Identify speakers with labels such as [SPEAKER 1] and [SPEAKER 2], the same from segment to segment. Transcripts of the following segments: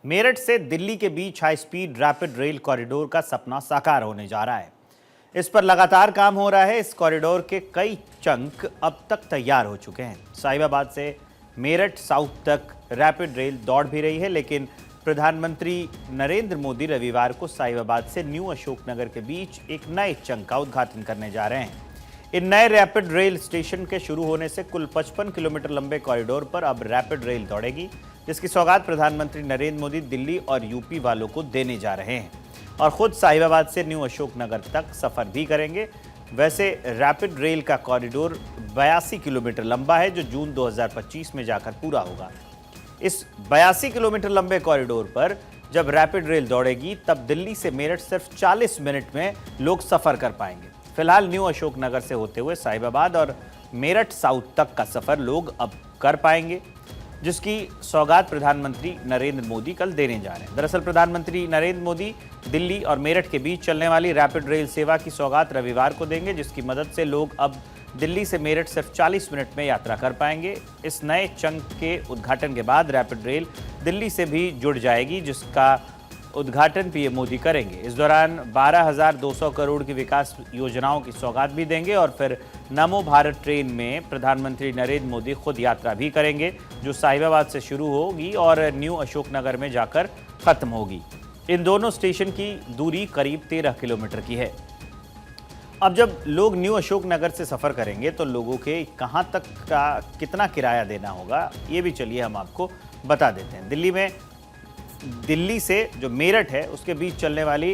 [SPEAKER 1] मेरठ से दिल्ली के बीच high speed rapid rail corridor का सपना साकार होने जा रहा है। इस पर लगातार काम हो रहा है। इस कॉरिडोर के कई चंक अब तक तैयार हो चुके हैं। साहिबाबाद से मेरठ साउथ तक रैपिड रेल दौड़ भी रही है, लेकिन प्रधानमंत्री नरेंद्र मोदी रविवार को साहिबाबाद से न्यू अशोकनगर के बीच एक नए चंक का उद्घाटन करने जा रहे हैं। इन नए रैपिड रेल स्टेशन के शुरू होने से कुल 55 किलोमीटर लंबे कॉरिडोर पर अब रैपिड रेल दौड़ेगी, जिसकी सौगात प्रधानमंत्री नरेंद्र मोदी दिल्ली और यूपी वालों को देने जा रहे हैं और खुद साहिबाबाद से न्यू अशोकनगर तक सफर भी करेंगे। वैसे रैपिड रेल का कॉरिडोर 82 किलोमीटर लंबा है, जो जून 2025 में जाकर पूरा होगा। इस 82 किलोमीटर लंबे कॉरिडोर पर जब रैपिड रेल दौड़ेगी, तब दिल्ली से मेरठ सिर्फ 40 मिनट में लोग सफर कर पाएंगे। फिलहाल न्यू अशोकनगर से होते हुए साहिबाबाद और मेरठ साउथ तक का सफर लोग अब कर पाएंगे, जिसकी सौगात प्रधानमंत्री नरेंद्र मोदी कल देने जा रहे हैं। दरअसल प्रधानमंत्री नरेंद्र मोदी दिल्ली और मेरठ के बीच चलने वाली रैपिड रेल सेवा की सौगात रविवार को देंगे, जिसकी मदद से लोग अब दिल्ली से मेरठ सिर्फ 40 मिनट में यात्रा कर पाएंगे। इस नए चंक के उद्घाटन के बाद रैपिड रेल दिल्ली से भी जुड़ जाएगी, जिसका उद्घाटन पीएम मोदी करेंगे। इस दौरान 12,200 करोड़ की विकास योजनाओं की सौगात भी देंगे और फिर नमो भारत ट्रेन में प्रधानमंत्री नरेंद्र मोदी खुद यात्रा भी करेंगे, जो साहिबाबाद से शुरू होगी और न्यू अशोकनगर में जाकर खत्म होगी। इन दोनों स्टेशन की दूरी करीब 13 किलोमीटर की है। अब जब लोग न्यू अशोकनगर से सफ़र करेंगे तो लोगों के कहाँ तक का कितना किराया देना होगा, ये भी चलिए हम आपको बता देते हैं। दिल्ली से जो मेरठ है उसके बीच चलने वाली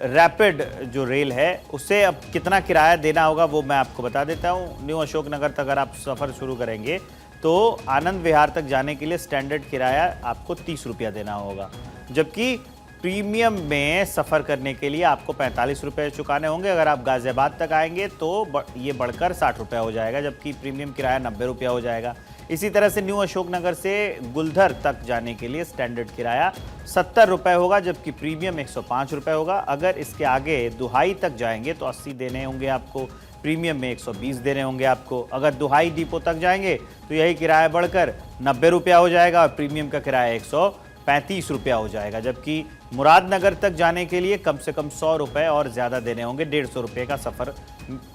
[SPEAKER 1] रैपिड जो रेल है, उससे अब कितना किराया देना होगा वो मैं आपको बता देता हूँ। न्यू अशोकनगर तक अगर आप सफ़र शुरू करेंगे तो आनंद विहार तक जाने के लिए स्टैंडर्ड किराया आपको 30 रुपया देना होगा, जबकि प्रीमियम में सफ़र करने के लिए आपको 45 रुपये चुकाने होंगे। अगर आप गाज़ियाबाद तक आएंगे तो ये बढ़कर 60 रुपया हो जाएगा, जबकि प्रीमियम किराया 90 रुपया हो जाएगा। इसी तरह से न्यू अशोकनगर से गुलधर तक जाने के लिए स्टैंडर्ड किराया 70 रुपये होगा, जबकि प्रीमियम 105 रुपये होगा। अगर इसके आगे दुहाई तक जाएंगे तो 80 देने होंगे आपको, प्रीमियम में 120 देने होंगे आपको। अगर दुहाई डिपो तक जाएंगे तो यही किराया बढ़कर 90 रुपया हो जाएगा और प्रीमियम का किराया 135 रुपया हो जाएगा, जबकि मुरादनगर तक जाने के लिए कम से कम 100 रुपये और ज़्यादा देने होंगे। 150 रुपये का सफ़र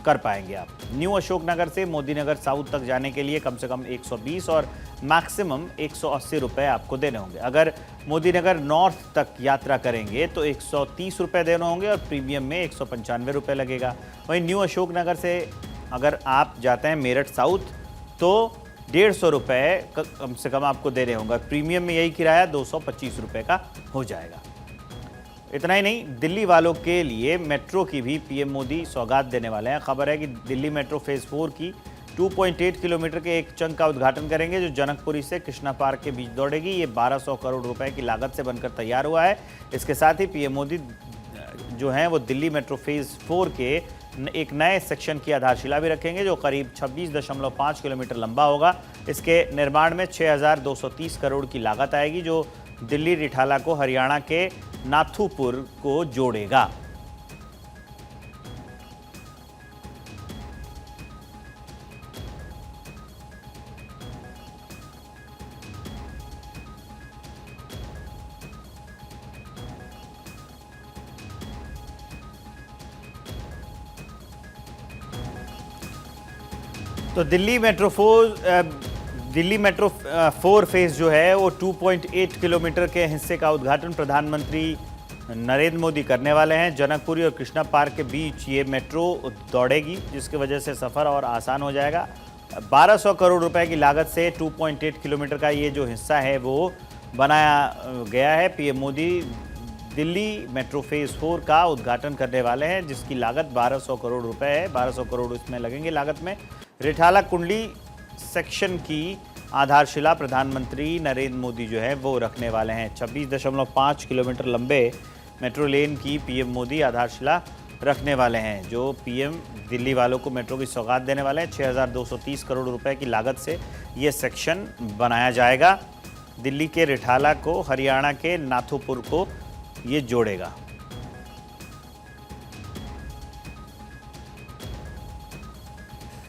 [SPEAKER 1] कर पाएंगे आप। न्यू अशोकनगर से मोदीनगर साउथ तक जाने के लिए कम से कम 120 और मैक्सिमम 180 रुपये आपको देने होंगे। अगर मोदीनगर नॉर्थ तक यात्रा करेंगे तो 130 रुपये देने होंगे और प्रीमियम में 195 रुपये लगेगा। वहीं न्यू अशोकनगर से अगर आप जाते हैं मेरठ साउथ तो 150 रुपये कम से कम आपको देने होंगे। प्रीमियम में यही किराया 225 रुपये का हो जाएगा। इतना ही नहीं, दिल्ली वालों के लिए मेट्रो की भी पीएम मोदी सौगात देने वाले हैं। खबर है कि दिल्ली मेट्रो फेज़ 4 की 2.8 किलोमीटर के एक चंक का उद्घाटन करेंगे, जो जनकपुरी से कृष्णा पार्क के बीच दौड़ेगी। ये 1200 करोड़ रुपए की लागत से बनकर तैयार हुआ है। इसके साथ ही पीएम मोदी जो हैं वो दिल्ली मेट्रो फेज़ 4 के एक नए सेक्शन की आधारशिला भी रखेंगे, जो करीब 26.5 किलोमीटर लंबा होगा। इसके निर्माण में 6,230 करोड़ की लागत आएगी, जो दिल्ली रिठाला को हरियाणा के नाथुपुर को जोड़ेगा। तो दिल्ली मेट्रो 4 फेज़ जो है वो 2.8 किलोमीटर के हिस्से का उद्घाटन प्रधानमंत्री नरेंद्र मोदी करने वाले हैं। जनकपुरी और कृष्णा पार्क के बीच ये मेट्रो दौड़ेगी, जिसकी वजह से सफ़र और आसान हो जाएगा। 1200 करोड़ रुपए की लागत से 2.8 किलोमीटर का ये जो हिस्सा है वो बनाया गया है। PM Modi Delhi metro phase 4 का उद्घाटन करने वाले हैं, जिसकी लागत 1200 करोड़ रुपए है। 1200 करोड़ इसमें लगेंगे लागत में। रिठाला कुंडली सेक्शन की आधारशिला प्रधानमंत्री नरेंद्र मोदी जो है वो रखने वाले हैं। 26.5 किलोमीटर लंबे मेट्रो लेन की पीएम मोदी आधारशिला रखने वाले हैं, जो पीएम दिल्ली वालों को मेट्रो की सौगात देने वाले हैं। 6,230 करोड़ रुपए की लागत से ये सेक्शन बनाया जाएगा। दिल्ली के रिठाला को हरियाणा के नाथुपुर को ये जोड़ेगा।